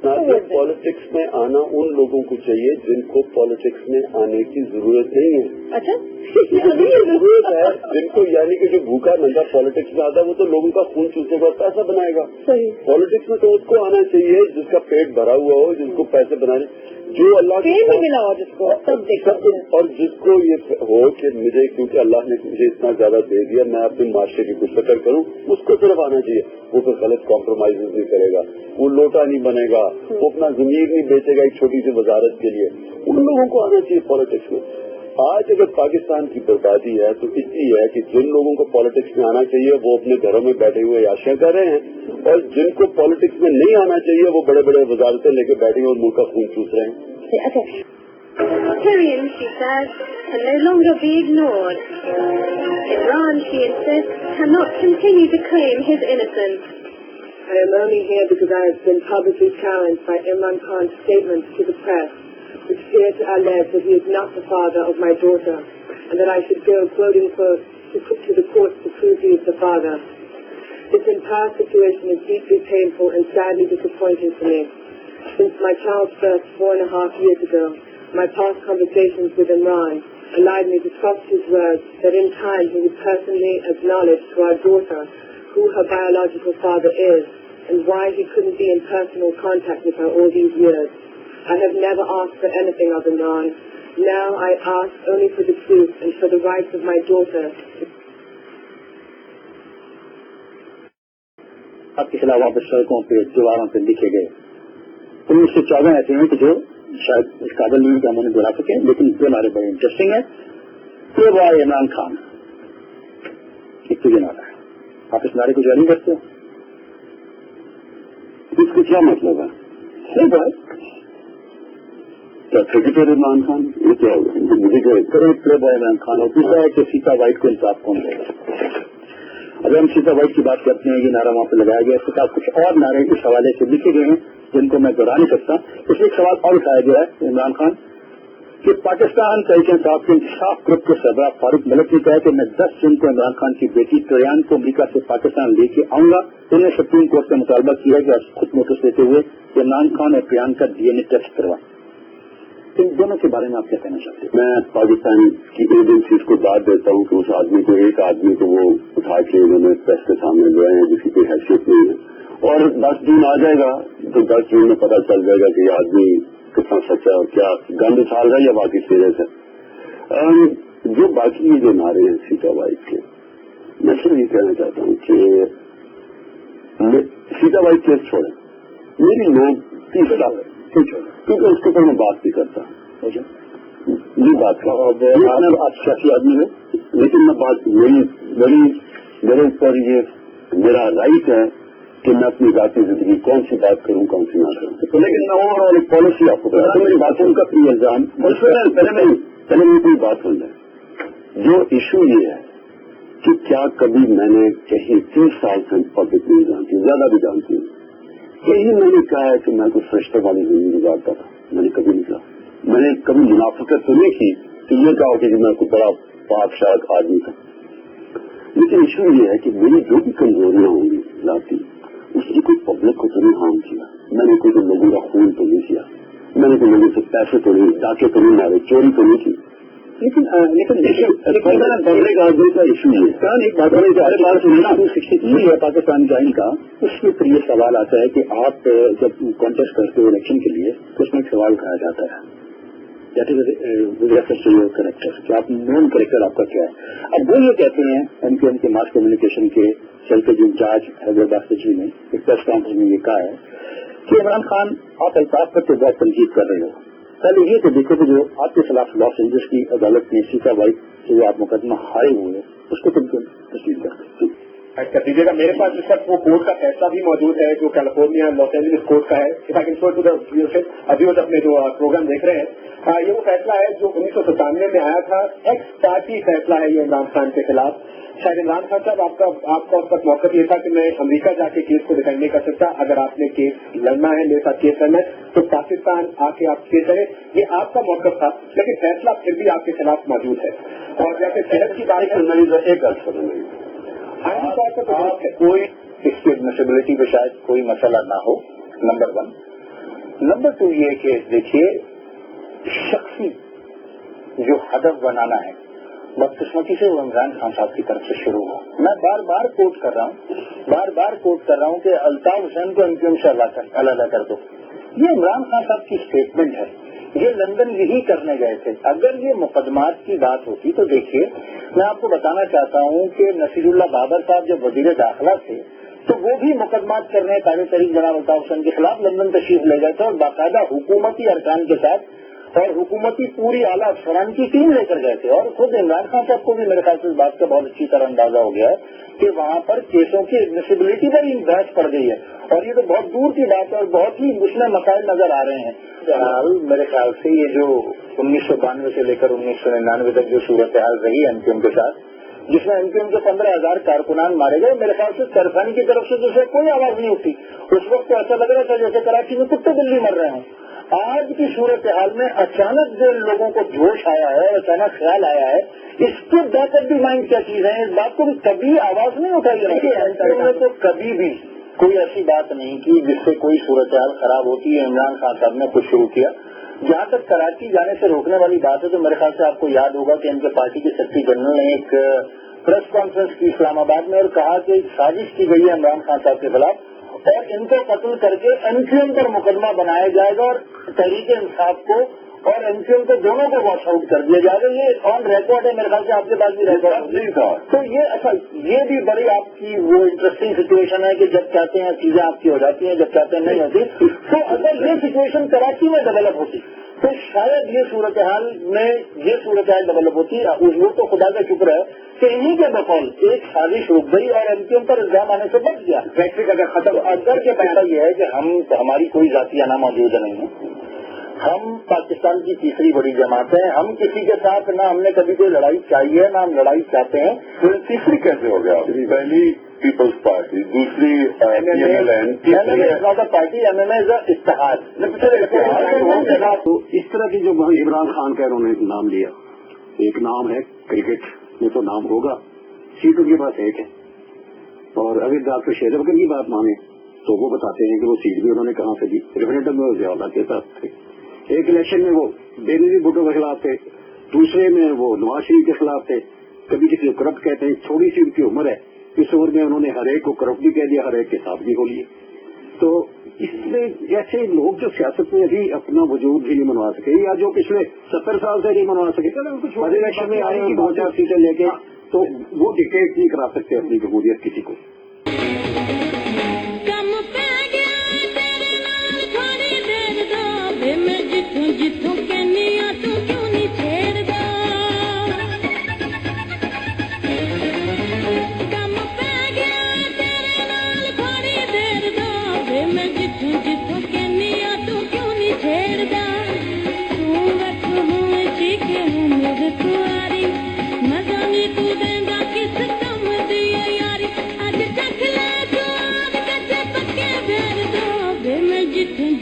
Politics में आना उन लोगों को चाहिए जिनको पॉलिटिक्स में आने की जरूरत नहीं है। अच्छा जरूरत है जिनको, यानी कि जो भूखा नंगा पॉलिटिक्स में आता है वो तो लोगों का खून चूसेगा और पैसा बनाएगा। सही। पॉलिटिक्स में तो उसको आना चाहिए जिसका पेट भरा हुआ हो, जिसको पैसे बनाने, जो अल्लाह पेट भी मिला हो जिसको सब और जिसको ये हो कि मुझे, क्योंकि अल्लाह ने मुझे इतना ज्यादा दे दिया, मैं अपने माशरे की कुछ फिक्र करूं, उसको सिर्फ आना चाहिए। वो फिर गलत कॉम्प्रोमाइज नहीं करेगा, वो लोटा नहीं बनेगा, वो अपना जमीन नहीं बेचेगा एक छोटी सी वजारत के लिए। उन लोगों को आना चाहिए पॉलिटिक्स में। आज अगर पाकिस्तान की बर्बादी है तो इसलिए है कि जिन लोगों को पॉलिटिक्स में आना चाहिए वो अपने घरों में बैठे हुए याशियां कर रहे हैं, और जिनको पॉलिटिक्स में नहीं आना चाहिए वो बड़े बड़े वजारतें लेके बैठे हुए और मुल्क का खून चूस रहे हैं। अच्छा Tyrion, she says, can no longer be ignored. Imran, she insists, cannot continue to claim his innocence. I am only here because I have been publicly challenged by Imran Khan's statements to the press, which appear to allege that he is not the father of my daughter, and that I should go, quoting quote, to the courts to prove he is the father. This entire situation is deeply painful and sadly disappointing for me. Since my child's birth 4.5 years ago, my past conversations with Imran allowed me to trust his words that in time he would personally acknowledge to our daughter who her biological father is and why he couldn't be in personal contact with her all these years. I have never asked for anything of Imran. Now I ask only for the truth and for the rights of my daughter. आपके खिलाफ वापस सड़कों पे दीवारों पे लिखे गए 1914 ऐसे हैं कि जो शायद इस काबिल नहीं कि हम उन्हें दोहरा सके, लेकिन जो हमारे बड़े इंटरेस्टिंग है। ये वो इमरान खान एक तुझे नारा है, आप इस नारे को जारी करते हो, इसका क्या मतलब है? सही बात क्या क्रिकेटर इमरान खान, ये क्या होगा? मुझे प्ले बॉय इमरान खान और दूसरा है कि सीता वाइट को इंसाफ कौन देगा। अगर हम सीता वाइट की बात करते हैं, ये नारा वहां पर लगाया गया, इसके साथ कुछ और नारे इस हवाले से लिखे गए हैं जिनको मैं दोहरा नहीं सकता। इसलिए एक सवाल और उठाया गया है इमरान खान कि पाकिस्तान तहरीक इंसाफ के इंसाफ ग्रुप के सरबराह फारूक मलिक ने कहा कि मैं 10 जून को इमरान खान की बेटी ट्रेयान को अमरीका से पाकिस्तान लेके आऊंगा। उन्होंने सुप्रीम कोर्ट से मुतालबा किया कि खुद नोटिस लेते हुए इमरान खान और ट्रेयान का DNA टेस्ट करवाएं। इन दोनों के बारे में आप क्या कहना चाहते हैं? मैं पाकिस्तान की एजेंसीज को दाद देता हूँ कि उस आदमी को, एक आदमी को वो उठा के उन्होंने प्रेस के सामने ले आए हैं जिसकी कोई हैसियत नहीं है, और 10 जून आ जाएगा तो 10 जून में पता चल जाएगा कि ये आदमी कितना सच्चा और क्या गंद उछाल रहा है या बाकी सीरियस है। जो बाकी ये जो नारे हैं सीता वाइट के, मैं सिर्फ ये कहना चाहता हूँ कि सीता वाइट केस छोड़े, मेरी लोग 30 साल है क्योंकि उसके ऊपर मैं बात नहीं करता, ये बात अच्छी आदमी है, लेकिन मैं बात मेरे ऊपर ये मेरा राइट है कि मैं अपनी जाती जिंदगी कौन सी बात करूं कौन सी ना करूं। तो लेकिन मैं ओवरऑल एक पॉलिसी आपको बता दूं, मेरी बातों का प्री इल्जाम पहले मेरी कोई बात सुन जाए। जो इशू ये है कि क्या कभी मैंने कहीं 30 साल से पब्लिक नहीं जानती, ज्यादा भी जानती हूँ, यही मैंने कहा है कि मैं कुछ फरिश्ते वाली जिंदगी गुजारता था, मैंने कभी नहीं कहा। मैंने कभी मुनाफिकत तो नहीं की कि ये कहा कि मैं कोई बड़ा पाक शायद आदमी था, लेकिन इशू ये है कि मेरी जो भी कमजोरियां होंगी लाती, उसकी कोई पब्लिक को तो नहीं हार्म किया, मैंने कोई लोगों का खून तो नहीं किया, मैंने कोई लोगों से पैसे तो नहीं, डाके तो नहीं मारे, चोरी तो नहीं की, लेकिन पब्लिक आदमी का इशू ये एक बात है पाकिस्तान का इनका, उसके ऊपर ये सवाल आता है कि आप जब कॉन्टेस्ट करते हो इलेक्शन के लिए तो उसमें एक सवाल उठाया जाता है, that is reference to your character, कि आप नॉन करेक्टर आपका क्या है। अब वो ये कहते हैं एमकेएम के मास कम्युनिकेशन के सेल के जो इंचार्ज हैदराबाद से जी ने एक प्रेस कॉन्फ्रेंस में ये कहा है कि इमरान खान आप अल्ताफ पर तो बहुत तनकीद कर रहे हो, पहले ये तो देखो कि जो आपके खिलाफ लॉस एंजल्स की अदालत में सीता वाइट से जो आप मुकदमा हारे हुए उसको तुम क्यों तस्लीम करते कर दीजिएगा। मेरे पास इस वक्त वो कोर्ट का फैसला भी मौजूद है जो कैलिफोर्निया लॉस एंजलिस कोर्ट का है। If I can show to the viewers अपने जो प्रोग्राम देख रहे हैं, ये वो फैसला है जो 1997 में आया था, एक्स पार्टी फैसला है ये इमरान खान के खिलाफ। शायद इमरान खान साहब आपका उस वक्त मौका ये था कि मैं अमेरिका जाके केस को डिफेंड नहीं कर सकता, अगर आपने केस लड़ना है, मेरे साथ केस लड़ना है तो पाकिस्तान आके आप केस लड़े, ये आपका मौका था, लेकिन फैसला फिर भी आपके खिलाफ मौजूद है। और जैसे सेहत की बात एक अर्थ आईनी तौर पर कोई इसकी एडमिसिबिलिटी पे शायद कोई मसला ना हो, नंबर 1। नंबर 2 ये कि देखिए शख्सी जो हदफ बनाना है बदकिस्मती से वो इमरान खान साहब की तरफ से शुरू हुआ। मैं बार बार कोट कर रहा हूँ कि अल्ताफ हुसैन को एमक्यूएम से अलग कर दो। ये इमरान खान साहब की स्टेटमेंट है, ये लंदन यही करने गए थे। अगर ये मुकदमात की बात होती तो देखिए मैं आपको बताना चाहता हूँ कि नसीरुल्लाह बाबर साहब जब वजीर दाखिला थे तो वो भी मुकदमात करने तारीख जनाब अल्ताफ हुसैन के खिलाफ लंदन तशरीफ ले गए थे और बाकायदा हुकूमती अरकान के साथ और हुकूमती पूरी आला अफसरान की टीम लेकर गए थे। और खुद इमरान खान साहब को भी मेरे ख्याल से इस बात का बहुत अच्छी तरह अंदाजा हो गया है कि वहाँ पर केसों की एडमिसिबिलिटी पर ही बहस पड़ गई है और ये तो बहुत दूर की बात है और बहुत ही उसमें मसाइल नजर आ रहे हैं। बहरहाल मेरे ख्याल से ये जो 1992 से लेकर 1999 तक जो सूरत हाल रही एमक्यूएम के साथ, जिसमें एमक्यूएम के 15,000 कारकुनान मारे गए, मेरे ख्याल से तरफानी की तरफ से जैसे कोई आवाज नहीं उठी। उस वक्त तो ऐसा लग रहा था जैसे कराची में कुत्ते बिल्ली मर रहे हों। आज की सूरत हाल में अचानक जो लोगों को जोश आया है और अचानक ख्याल आया है, इसके बैकअप दी माइंड क्या चीज है, इस बात को भी कभी आवाज नहीं उठाई है। तो कभी भी कोई ऐसी बात नहीं की जिससे कोई सूरत हाल खराब होती है। इमरान खान साहब ने कुछ शुरू किया। जहाँ तक कराची जाने से रोकने वाली बात है तो मेरे ख्याल से आपको याद होगा कि इनके पार्टी के सेक्रेटरी जनरल ने एक प्रेस कॉन्फ्रेंस की इस्लामाबाद में और कहा कि साजिश की गई है इमरान खान साहब के खिलाफ और इनको कत्ल करके एमक्यूएम पर मुकदमा बनाया जाएगा और तहरीक इंसाफ को और एमक्यूएम को दोनों को वॉश आउट कर दिया जाएगा। ये ऑन रिकॉर्ड है, मेरे ख्याल से आपके पास भी रिकॉर्ड है। तो ये अच्छा, ये भी बड़ी आपकी वो इंटरेस्टिंग सिचुएशन है कि जब चाहते हैं चीजें आपकी हो जाती हैं, जब चाहते हैं नहीं होती। तो अगर ये सिचुएशन कराची में डेवलप होती तो शायद ये सूरत हाल डेवलप होती। वो तो खुदा का शुक्र है कि इन्हीं के बकौल एक साजिश रुक गई और एमक्यूएम पर इल्जाम आने से बच गया। वैसे अगर खत्म अगर के पहला ये है कि हमारी कोई जातियाना मौजूद नहीं है। हम पाकिस्तान की तीसरी बड़ी जमात है। हम किसी के साथ ना हमने कभी कोई लड़ाई चाहिए है ना हम लड़ाई चाहते हैं। तो तीसरी कैसे हो गया? पहली पीपल्स पार्टी, दूसरी पार्टी, एमएमए इत्तेहाद। तो इस तरह की जो इमरान खान का उन्होंने नाम लिया, एक नाम है क्रिकेट में तो नाम होगा, सीट उनके पास एक है। और अगर डॉक्टर शेर अफगर की बात माने तो वो बताते हैं कि वो सीट भी उन्होंने कहाँ से दी, रेफरेंडम में ज्यादा के साथ थे। एक इलेक्शन में वो बेनजीर भुट्टो के खिलाफ थे, दूसरे में वो नवाज शरीफ के खिलाफ थे। कभी किसी को करप्ट कहते हैं, थोड़ी सी उनकी उम्र है, इस उम्र में उन्होंने हर एक को करप्ट भी कह दिया, हर एक के साथ भी हो लिए। तो इसमें ऐसे लोग जो सियासत में अभी अपना वजूद भी नहीं मनवा सके या जो पिछले 70 साल से नहीं मनवा सके, कुछ इलेक्शन में आए 2-4 सीटें लेके, तो वो डिक्टेट नहीं करा सकते अपनी जमहूरियत किसी को।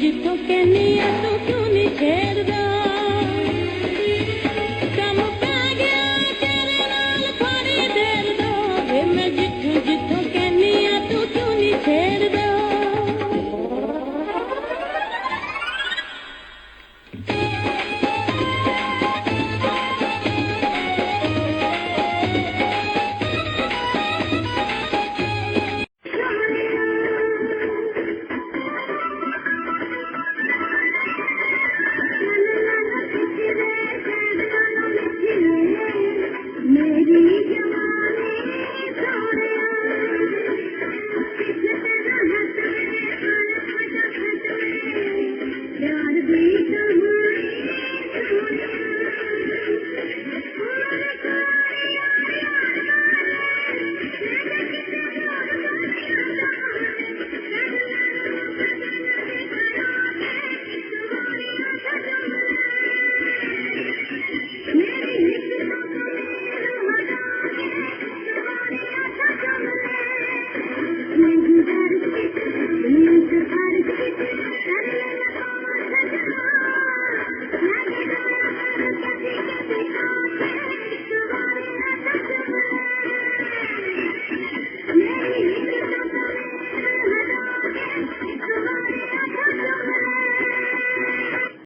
जिथों कहनी आ तू क्यों नहीं छेड़दा।